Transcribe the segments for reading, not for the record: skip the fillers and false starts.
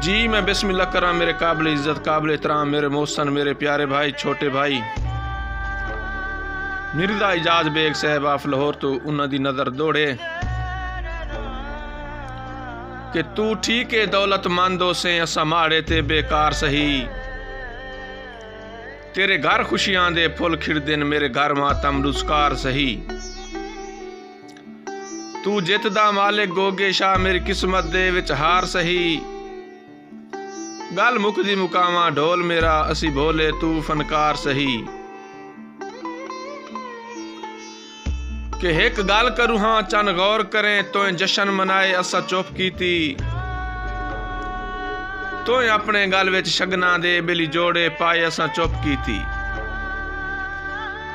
जी मैं बिस्मिल्लाह करा मेरे काबिल इज़्ज़त काबिल एहतराम मेरे मोहसन मेरे प्यारे भाई छोटे भाई मिर्ज़ा इजाज़ बेग साहब आफ लाहौर तो उन्हां दी नज़र दौड़े कि तू ठीक है दौलतमंदों से असा माड़े ते बेकार सही। तेरे घर खुशियां दे फुल खिड़दे न मेरे घर मातम रुज़गार सही। तू जितदा मालिक गोगे शाह मेरी किस्मत दे विच हार सही। गल मुकदी मुकामा ढोल मेरा असी भोले तू फनकार सही। कि एक गल करूं हाँ चन गौर करें तो जशन मनाए असा चुप कीती। तो अपने गल विच शगना दे बिली जोड़े पाए असा चुप कीती।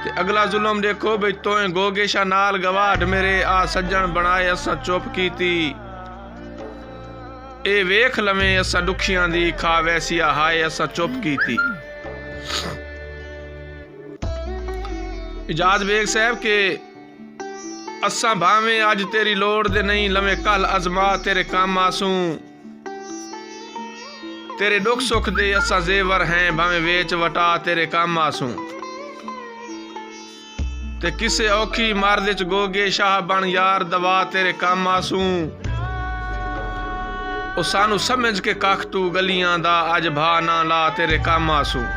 ते अगला जुल्म देखो बई तो गोगेशा नाल गवाढ़ मेरे आ सज्जन बनाए असा चुप कीती। ए वेख लवें असा दुखियां दी खा वैसिया हाय असा चुप कीती। इजाज़ बेग साहब के असा भावें अज तेरी लोड़ दे नहीं लवें कल अजमा तेरे काम आसूं। तेरे दुख सुख दे असा जेवर हैं भावें वेच वटा तेरे काम आसूं। ते किसे औखी मर्द च गोगे शाह बन यार दवा तेरे काम आसूं। ओ सानू समझ के कख तू गलियां दा अज भा ना ला तेरे काम आसूं।